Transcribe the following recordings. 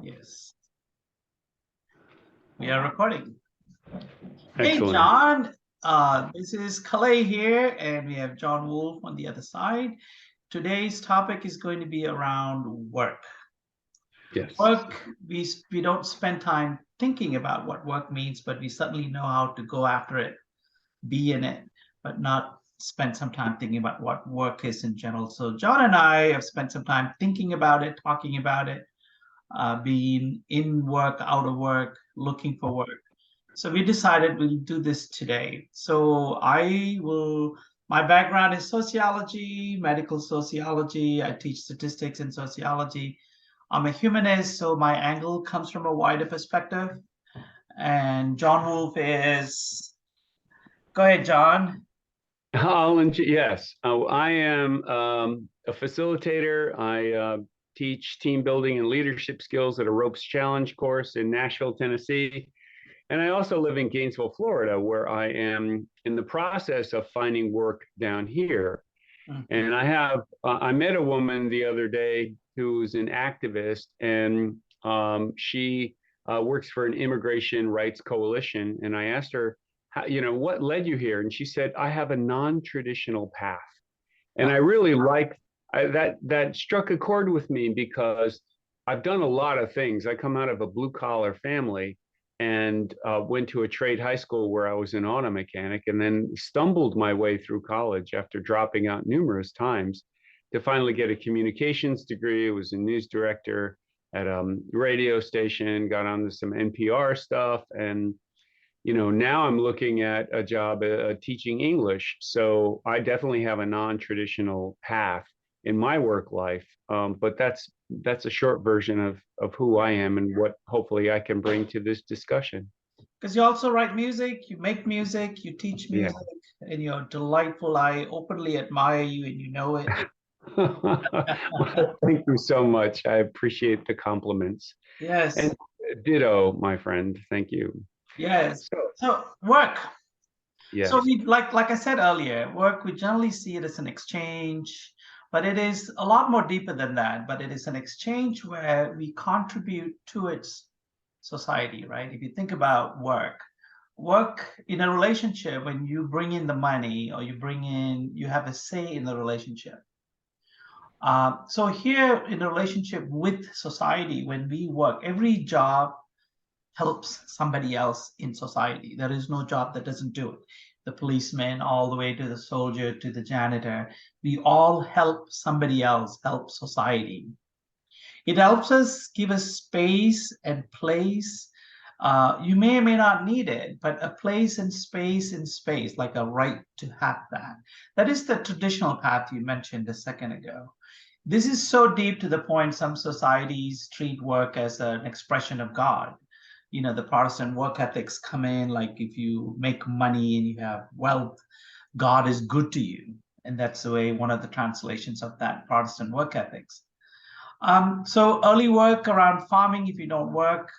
Yes, we are recording. Hey, Excellent. John. This is Calais here, and we have John Wolf on the other side. Today's topic is going to be around work. Yes. Work, we don't spend time thinking about what work means, but we certainly know how to go after it, be in it, but not spend some time thinking about what work is in general. So John and I have spent some time thinking about it, talking about it, being in work, out of work, looking for work. So we decided we'll do this today. My background is sociology, medical sociology. I teach statistics and sociology. I'm a humanist, so my angle comes from a wider perspective. And John Wolf is, go ahead, John. Yes. I am a facilitator. I teach team building and leadership skills at a Ropes Challenge course in Nashville, Tennessee. And I also live in Gainesville, Florida, where I am in the process of finding work down here. And I met a woman the other day who's an activist, and she works for an immigration rights coalition. And I asked her, what led you here? And she said, I have a non-traditional path. And I really like that struck a chord with me because I've done a lot of things. I come out of a blue collar family and went to a trade high school where I was an auto mechanic, and then stumbled my way through college after dropping out numerous times to finally get a communications degree. I was a news director at a radio station, got onto some NPR stuff, and now I'm looking at a job teaching English. So I definitely have a non-traditional path in my work life, but that's a short version of who I am and what hopefully I can bring to this discussion. Because you also write music, you make music, you teach music, and you're delightful. I openly admire you, and you know it. Well, thank you so much. I appreciate the compliments. Yes. And ditto, my friend. Thank you. Yes. So work. Yes. So we like I said earlier, work, we generally see it as an exchange, but it is a lot more deeper than that. But it is an exchange where we contribute to its society, right? If you think about work in a relationship, when you bring in the money or you have a say in the relationship. So here in a relationship with society, when we work, every job helps somebody else in society. There is no job that doesn't do it. The policeman, all the way to the soldier, to the janitor, we all help somebody else, help society. It helps us give us space and place. You may or may not need it, but a place and space, like a right to have that. That is the traditional path you mentioned a second ago. This is so deep to the point some societies treat work as an expression of God. The Protestant work ethics come in, like if you make money and you have wealth, God is good to you. And that's the way one of the translations of that Protestant work ethics. So early work around farming, if you don't work,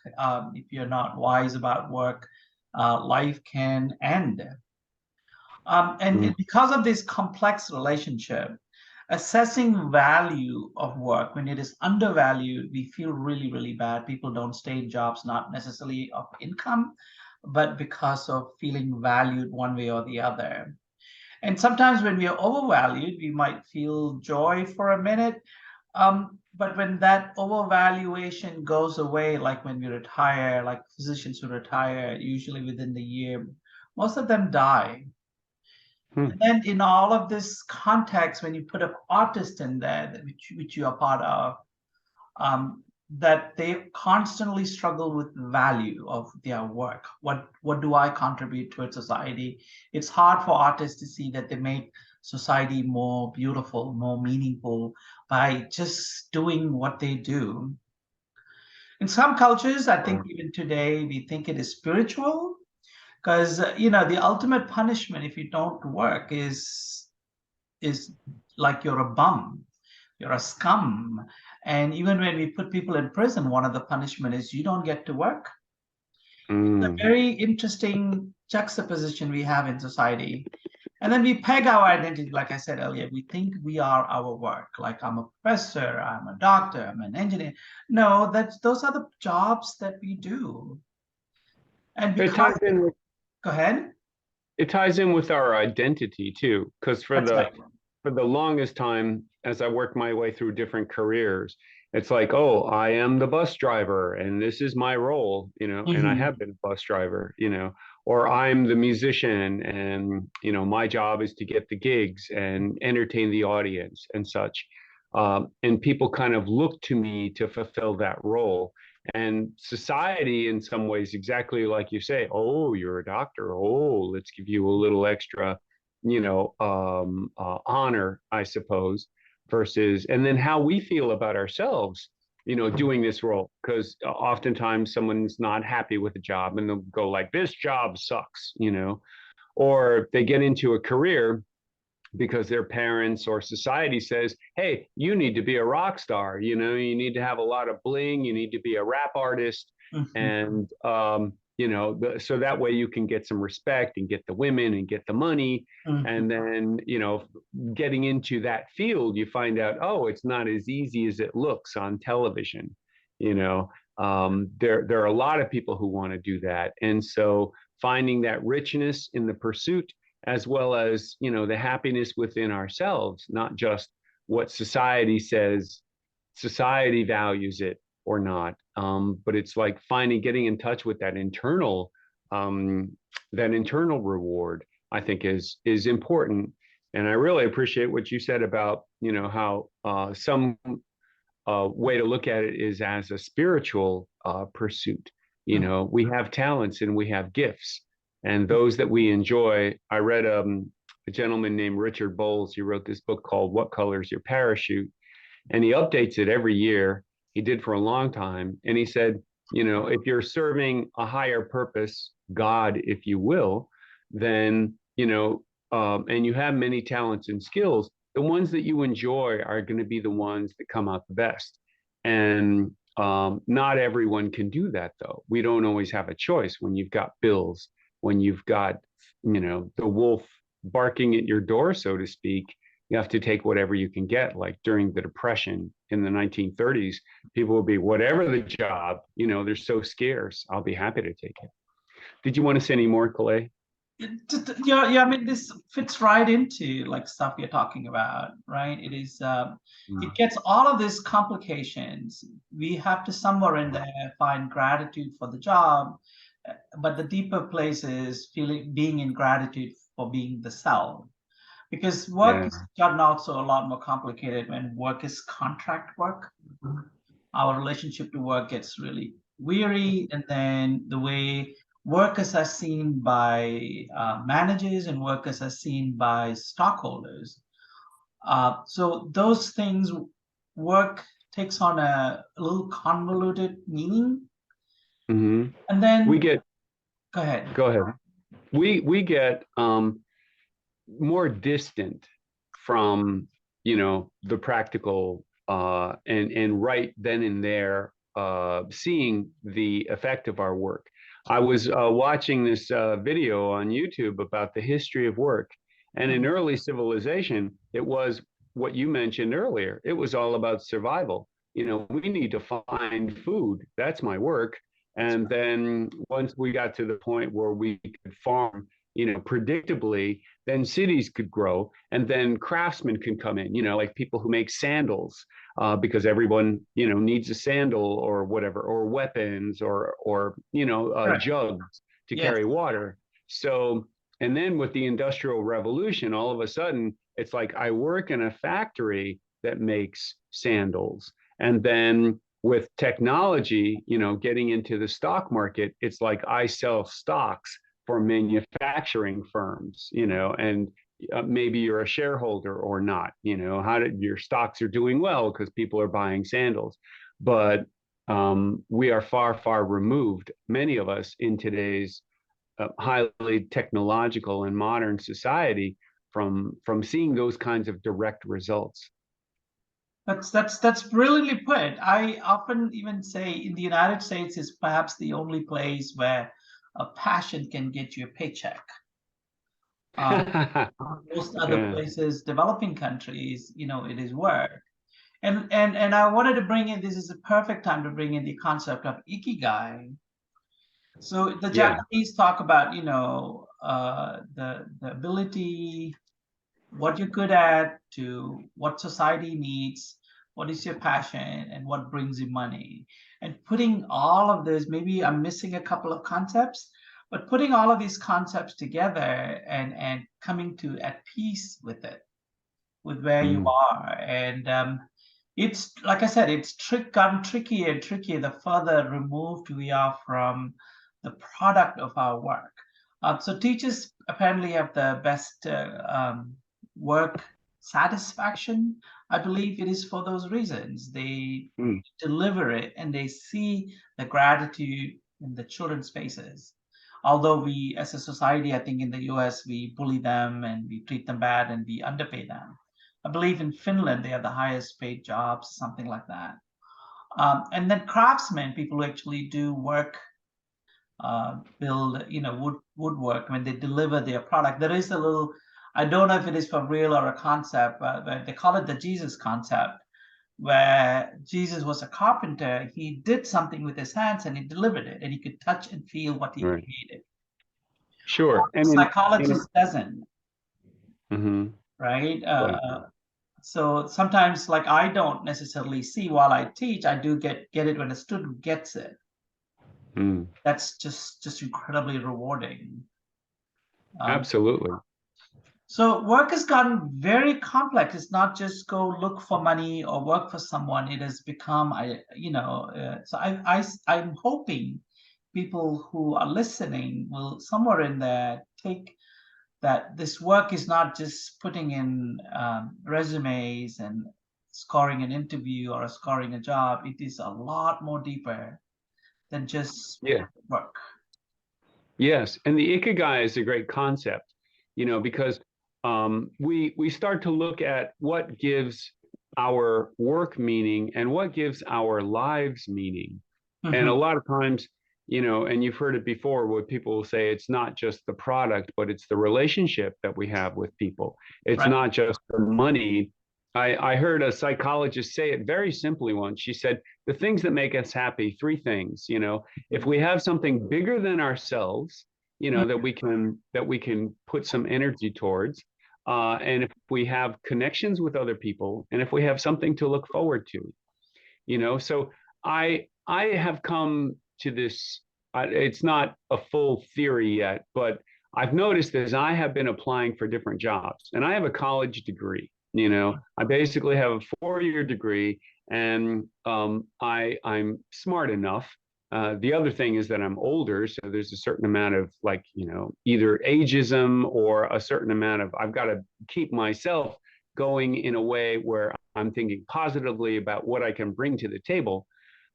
if you're not wise about work, life can end. And because of this complex relationship, assessing value of work, when it is undervalued, we feel really, really bad. People don't stay in jobs, not necessarily of income, but because of feeling valued one way or the other. And sometimes when we are overvalued, we might feel joy for a minute. But when that overvaluation goes away, like when we retire, like physicians who retire, usually within the year, most of them die. And then in all of this context, when you put an artist in there, which you are part of, that they constantly struggle with the value of their work. What do I contribute to society? It's hard for artists to see that they make society more beautiful, more meaningful by just doing what they do. In some cultures, I think even today, we think it is spiritual. Because the ultimate punishment if you don't work is like you're a bum, you're a scum. And even when we put people in prison, one of the punishment is you don't get to work. It's a very interesting juxtaposition we have in society. And then we peg our identity, like I said earlier, we think we are our work. Like I'm a professor, I'm a doctor, I'm an engineer. No, those are the jobs that we do. And It because, ties in with go ahead. it ties in with our identity too, because That's right. for the longest time, as I worked my way through different careers, it's like, oh, I am the bus driver and this is my role, and I have Mhm. been a bus driver, or I'm the musician and, my job is to get the gigs and entertain the audience and such. And people kind of look to me to fulfill that role. And society, in some ways, exactly like you say, oh, you're a doctor. Oh, let's give you a little extra, honor, I suppose, versus, and then how we feel about ourselves, doing this role. Because oftentimes someone's not happy with a job and they'll go like, this job sucks, or they get into a career because their parents or society says, hey, you need to be a rock star, you need to have a lot of bling, you need to be a rap artist. Mhm. And so that way you can get some respect and get the women and get the money. Mhm. And then, getting into that field, you find out, oh, it's not as easy as it looks on television. There are a lot of people who want to do that. And so finding that richness in the pursuit, as well as, the happiness within ourselves, not just what society says society values it or not. But it's like getting in touch with um, that internal reward, I think is important. And I really appreciate what you said about, how some way to look at it is as a spiritual pursuit. We have talents and we have gifts, and those that we enjoy. I read a gentleman named Richard Bowles. He wrote this book called "What Color Is Your Parachute?" and he updates it every year. He did for a long time, and he said, if you're serving a higher purpose, God, if you will, then and you have many talents and skills, the ones that you enjoy are going to be the ones that come out the best. And not everyone can do that, though. We don't always have a choice when you've got bills, when you've got, the wolf barking at your door, so to speak. You have to take whatever you can get. Like during the Depression in the 1930s, people would be, whatever the job, they're so scarce. I'll be happy to take it. Did you want to say any more, Calais? Yeah, yeah. I mean, this fits right into like stuff you're talking about, right? It is. It Mm. gets all of these complications. We have to somewhere in there find gratitude for the job, but the deeper place is being in gratitude for being the self. Because work Yeah. has gotten also a lot more complicated when work is contract work. Our relationship to work gets really weary, and then the way workers are seen by managers and workers are seen by stockholders. So those things, work takes on a little convoluted meaning. Hmm. And We then, get, go ahead. go ahead. We get more distant from, the practical, and right then and there, seeing the effect of our work. I was watching this video on YouTube about the history of work, and in early civilization it was what you mentioned earlier. It was all about survival. We need to find food. That's my work. And then once we got to the point where we could farm, predictably, then cities could grow, and then craftsmen can come in, like people who make sandals, because everyone, needs a sandal or whatever, or weapons, or Correct. jugs to Yes. carry water. So, and then with the Industrial Revolution, all of a sudden, it's like I work in a factory that makes sandals. And then with technology, getting into the stock market, it's like I sell stocks for manufacturing firms, and maybe you're a shareholder or not, how did your stocks are doing well because people are buying sandals. But we are far, far removed, many of us in today's highly technological and modern society, from seeing those kinds of direct results. That's brilliantly put. I often even say in the United States is perhaps the only place where a passion can get you a paycheck. Um, most other Yeah, places, developing countries, it is work. And I wanted to bring in, this is a perfect time to bring in the concept of ikigai. So the yeah, Japanese talk about, the ability, what you're good at, to what society needs, what is your passion, and what brings you money. And putting all of this, maybe I'm missing a couple of concepts, but putting all of these concepts together and coming to at peace with where you mm, are. And it's like I said, it's gotten trickier and trickier the further removed we are from the product of our work. So teachers apparently have the best work satisfaction. I believe it is for those reasons. They mm. deliver it and they see the gratitude in the children's faces. Although we, as a society, I think in the US, we bully them and we treat them bad and we underpay them. I believe in Finland, they have the highest paid jobs, something like that. And then craftsmen, people who actually do work, build, woodwork, when they deliver their product. There is a little, I don't know if it is for real or a concept, but they call it the Jesus concept, where Jesus was a carpenter. He did something with his hands and he delivered it, and he could touch and feel what he Right. created. Sure. And Psychologist doesn't, mhm, right? right. So sometimes, like, I don't necessarily see while I teach, I do get it when a student gets it. Mm, That's just incredibly rewarding. Um, absolutely. so work has gotten very complex. It's not just go look for money or work for someone. It has become, I'm hoping people who are listening will somewhere in there take that this work is not just putting in resumes and scoring an interview or scoring a job. It is a lot more deeper than just Yeah. work. Yes. And the ikigai is a great concept, because we start to look at what gives our work meaning and what gives our lives meaning. And Mhm. a lot of times, and you've heard it before, where people will say it's not just the product, but it's the relationship that we have with people. It's Right. not just the money. I heard a psychologist say it very simply once. She said, the things that make us happy, three things, if we have something bigger than ourselves, that we can put some energy towards, and if we have connections with other people, and if we have something to look forward to, so I have come to this. It's not a full theory yet, but I've noticed as I have been applying for different jobs, and I have a college degree. I basically have a 4-year degree, and I'm smart enough. The other thing is that I'm older, so there's a certain amount of, like, either ageism or a certain amount of, I've got to keep myself going in a way where I'm thinking positively about what I can bring to the table.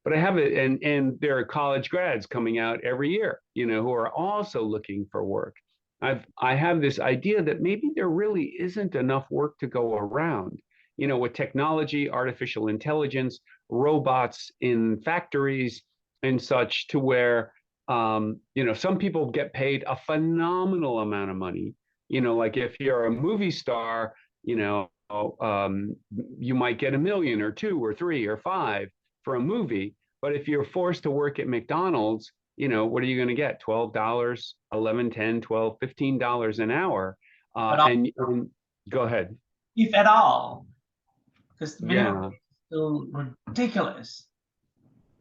But I have it, and there are college grads coming out every year, who are also looking for work. I have this idea that maybe there really isn't enough work to go around, with technology, artificial intelligence, robots in factories and such, to where some people get paid a phenomenal amount of money. Like if you're a movie star, you might get 1 million or two or three or five for a movie. But if you're forced to work at McDonald's, what are you going to get? $12, 11, 10, 12, $15 an hour. But And go ahead. if at all, because the minimum Yeah. is still ridiculous.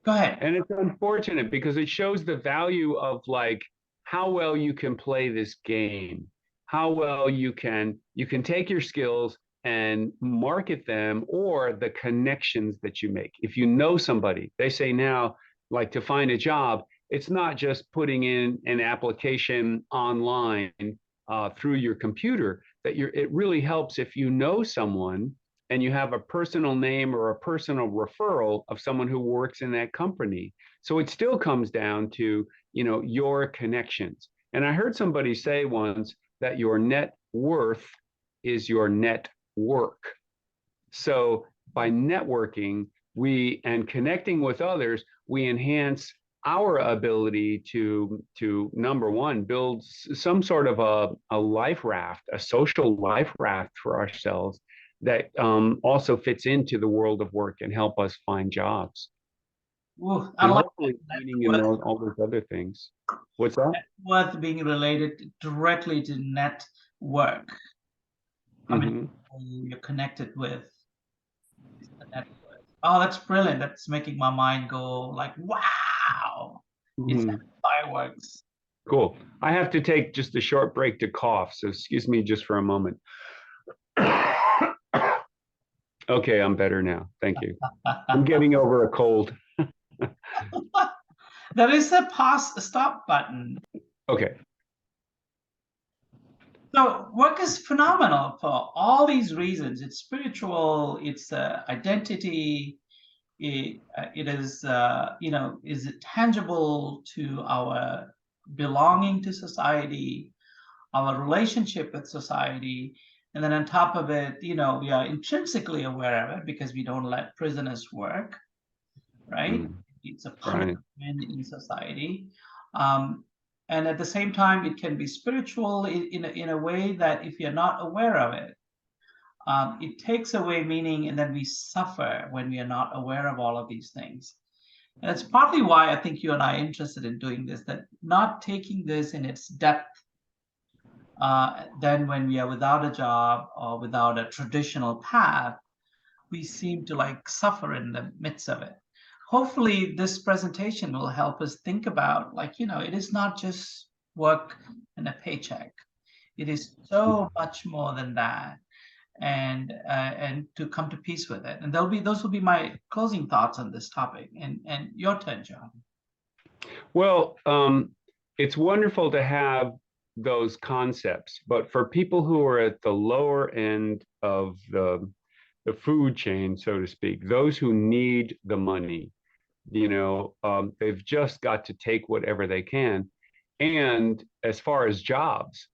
Go ahead. And it's unfortunate because it shows the value of, like, how well you can play this game, how well you can take your skills and market them, or the connections that you make. If you know somebody, they say now, like, to find a job, it's not just putting in an application online through your computer. It really helps if you know someone and you have a personal name or a personal referral of someone who works in that company. So it still comes down to, your connections. And I heard somebody say once that your net worth is your net work. So by networking, and connecting with others, we enhance our ability to number one, build some sort of a life raft, a social life raft for ourselves that also fits into the world of work and help us find jobs Ooh, I and like hopefully that meaning in worth, all those other things. What's that? worth being related directly to network. I mean, Hmm. you're connected with is the network. Oh, that's brilliant. That's making my mind go like, wow, it's Hmm. fireworks. Cool. I have to take just a short break to cough, so excuse me just for a moment. Okay, I'm better now. Thank you. I'm getting over a cold. There is a pause stop button. Okay. So work is phenomenal for all these reasons. It's spiritual, it's identity, it is, is it tangible to our belonging to society, our relationship with society. And then on top of it, we are intrinsically aware of it because we don't let prisoners work, right? Mm, It's a right. punishment in society. Um, and at the same time, it can be spiritual in a way that if you're not aware of it, it takes away meaning, and then we suffer when we are not aware of all of these things. And it's partly why I think you and I are interested in doing this, that not taking this in its depth, then when we are without a job or without a traditional path, we seem to like suffer in the midst of it. Hopefully, this presentation will help us think about, like, it is not just work and a paycheck. It is so much more than that, and to come to peace with it. And those will be my closing thoughts on this topic. And your turn, John. Well, it's wonderful to have those concepts, but for people who are at the lower end of the food chain, so to speak, those who need the money, they've just got to take whatever they can. And as far as jobs,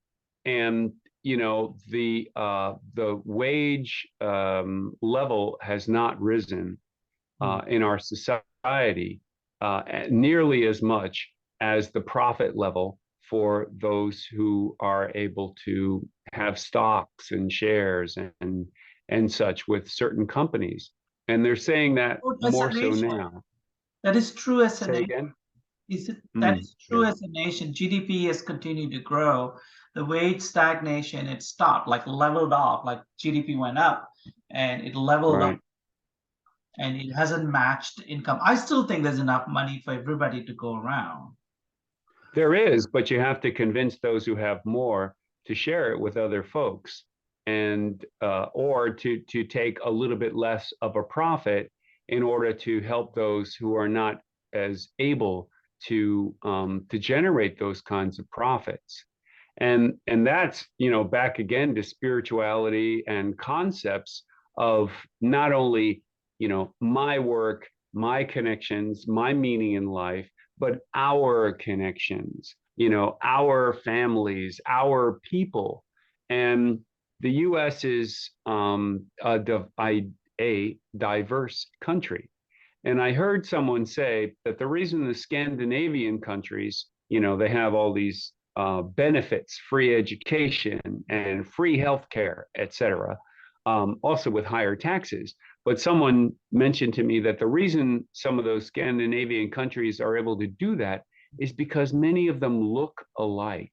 and the wage level has not risen Mm. in our society nearly as much as the profit level for those who are able to have stocks and shares and such with certain companies. And they're saying that As more a so nation, now. that is true as a Say nation. again? That Mm, is true yeah, as a nation. GDP has continued to grow. The wage stagnation, it stopped, like leveled off, like GDP went up and it leveled off right. and it hasn't matched income. I still think there's enough money for everybody to go around. There is, but you have to convince those who have more to share it with other folks, and or to take a little bit less of a profit in order to help those who are not as able to generate those kinds of profits. And that's back again to spirituality and concepts of not only my work, my connections, my meaning in life, but our connections, our families, our people. And the US is a diverse country. And I heard someone say that the reason the Scandinavian countries, they have all these benefits, free education and free healthcare, et cetera, also with higher taxes. But someone mentioned to me that the reason some of those Scandinavian countries are able to do that is because many of them look alike.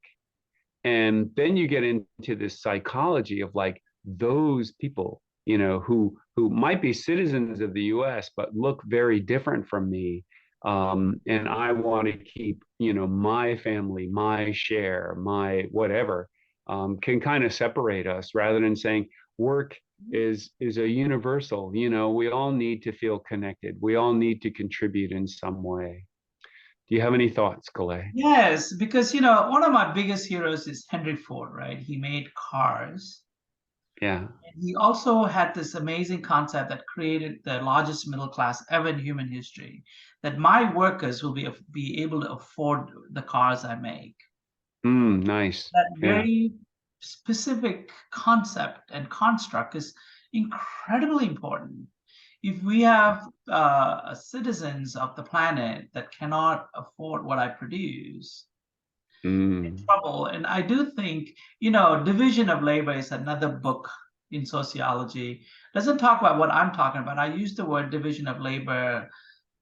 And then you get into this psychology of like those people, who might be citizens of the US but look very different from me. And I want to keep my family, my share, my whatever, can kind of separate us rather than saying work is a universal. We all need to feel connected, we all need to contribute in some way. Do you have any thoughts, Calais? Yes, because one of my biggest heroes is Henry Ford, right? He made cars. Yeah. And he also had this amazing concept that created the largest middle class ever in human history, that my workers will be able to afford the cars I make. Nice. That Yeah. very specific concept and construct is incredibly important. if we have citizens of the planet that cannot afford what I produce, in Mm, trouble. And I do think, division of labor is another book in sociology. Doesn't talk about what I'm talking about. I use the word division of labor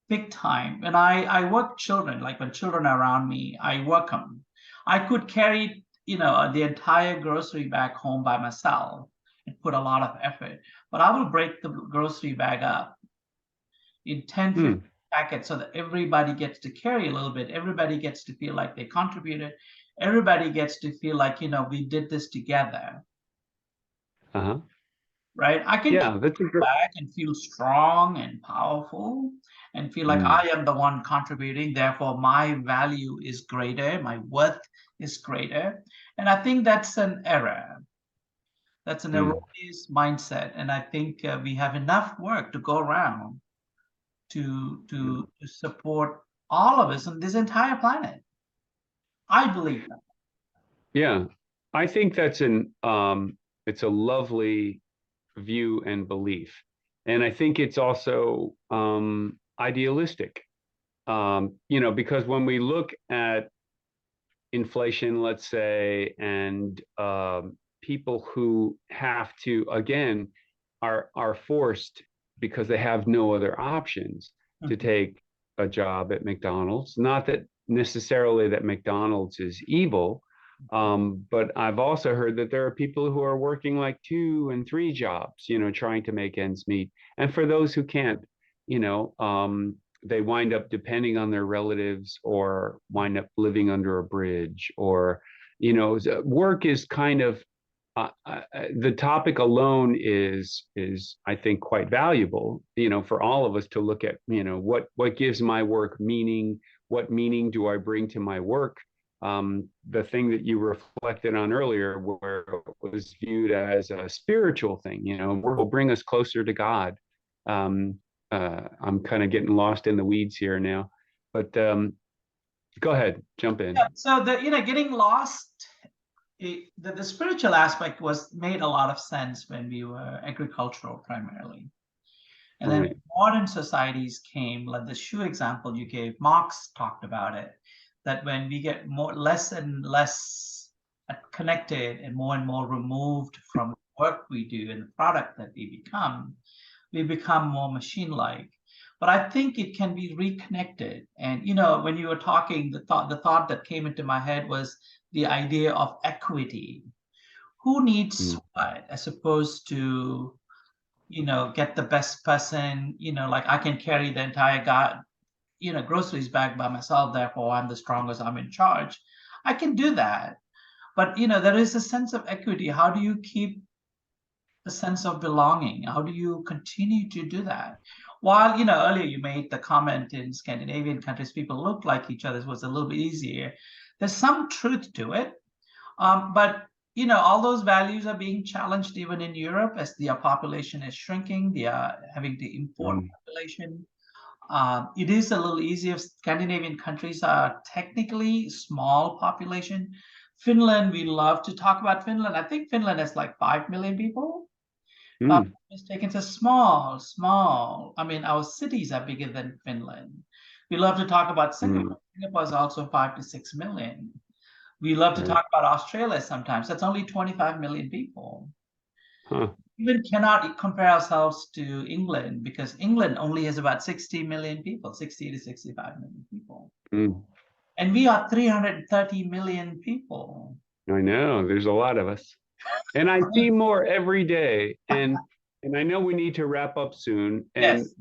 big time. And I work children, like when children are around me, I work them. I could carry, the entire grocery bag home by myself and put a lot of effort, but I will break the grocery bag up in 10, 15 mm, packets so that everybody gets to carry a little bit. Everybody gets to feel like they contributed. Everybody gets to feel like, we did this together, uh-huh. right? I can carry Yeah, that's a it great. back and feel strong and powerful and feel like Mm, I am the one contributing. Therefore, my value is greater, my worth is greater. And I think that's an error. That's an mm, erroneous mindset. And I think we have enough work to go around mm. to support all of us on this entire planet. I believe that. Yeah, I think it's a lovely view and belief. And I think it's also idealistic. Because when we look at inflation, let's say, and people who have to, again, are forced because they have no other options to Mhm. take a job at McDonald's. Not that necessarily that McDonald's is evil, but I've also heard that there are people who are working like two and three jobs, trying to make ends meet. And for those who can't, you know, um, they wind up depending on their relatives or wind up living under a bridge or work is kind of the topic alone is I think quite valuable, for all of us to look at, what gives my work meaning, what meaning do I bring to my work. The thing that you reflected on earlier, where it was viewed as a spiritual thing, work will bring us closer to God. um, I'm kind of getting lost in the weeds here now, but go ahead, jump in. Yeah, so getting lost, the spiritual aspect was made a lot of sense when we were agricultural primarily. And then Right. modern societies came, like the shoe example you gave, Marx talked about it, that when we get less and less connected and more removed from the work we do and the product that we become more machine-like. But I think it can be reconnected. And when you were talking, the thought that came into my head was the idea of equity. Who needs Mm, what, as opposed to get the best person, like I can carry the entire groceries bag by myself, therefore I'm the strongest, I'm in charge. I can do that. But there is a sense of equity. How do you keep the sense of belonging? How do you continue to do that? While, earlier you made the comment in Scandinavian countries, people look like each other, was a little bit easier. There's some truth to it. But all those values are being challenged even in Europe as their population is shrinking. They are having to import mm, population. It is a little easier. Scandinavian countries are technically small population. Finland, we love to talk about Finland. I think Finland has like 5 million people. mm, Mistaken, it's a small, small. I mean, our cities are bigger than Finland. We love to talk about mm. Singapore. Singapore is also 5 to 6 million. We love to Right. talk about Australia sometimes. That's only 25 million people. Huh. Even cannot compare ourselves to England because England only has about 60 million people, 60 to 65 million people. Mm. And we are 330 million people. I know there's a lot of us, and I see more every day. And I know we need to wrap up soon. And Yes,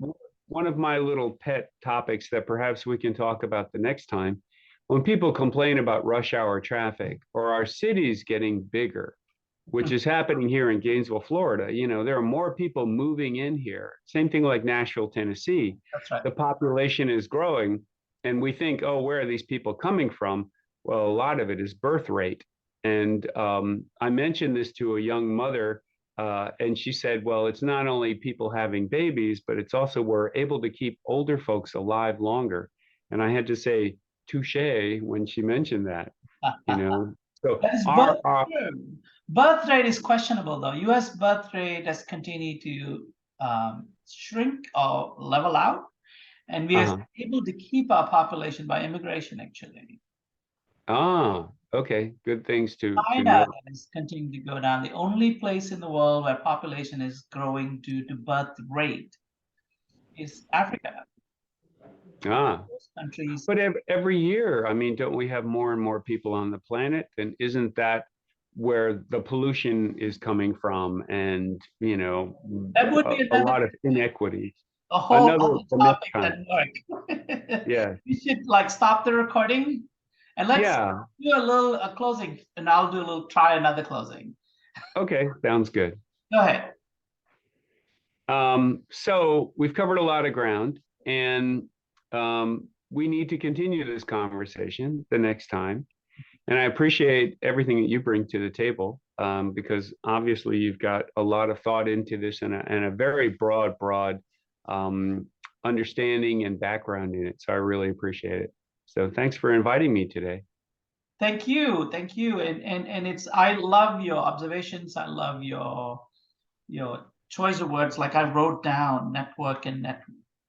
one of my little pet topics that perhaps we can talk about the next time, when people complain about rush hour traffic or our cities getting bigger, which is happening here in Gainesville, Florida. There are more people moving in here. Same thing like Nashville, Tennessee. that's right. The population is growing, and we think, oh, where are these people coming from? Well, a lot of it is birth rate. And I mentioned this to a young mother, and she said, well, it's not only people having babies, but it's also we're able to keep older folks alive longer. And I had to say, touche when she mentioned that, you know. So That is both our true. Birth rate is questionable though. US birth rate has continued to shrink or level out, and we are Uh-huh. able to keep our population by immigration, actually. Ah, okay. Good things to China know. is continuing to go down. The only place in the world where population is growing due to birth rate is Africa. Ah, Those countries. but every year, I mean, don't we have more and more people on the planet? And isn't that where the pollution is coming from? And, That would be a another, lot of inequities. a whole Another other myth topic kind that of, work. yeah. We should like stop the recording and let's Yeah. do a little closing, and I'll do a little try another closing. Okay. Sounds good. Go ahead. So we've covered a lot of ground, and we need to continue this conversation the next time. And I appreciate everything that you bring to the table, because obviously you've got a lot of thought into this and a very broad um, understanding and background in it. So I really appreciate it. So thanks for inviting me today. Thank you, and it's I love your observations. I love your choice of words. Like I wrote down network and net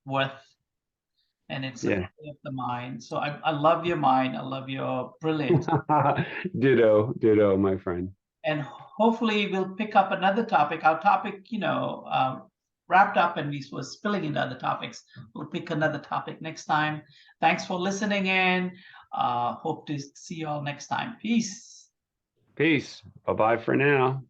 worth, and it's a Yeah. play of the mind. So I love your mind. I love your brilliance. Ditto, my friend. And hopefully we'll pick up another topic. Our topic, wrapped up, and we were spilling into other topics. We'll pick another topic next time. Thanks for listening in. Hope to see you all next time. Peace. Peace. Bye bye for now.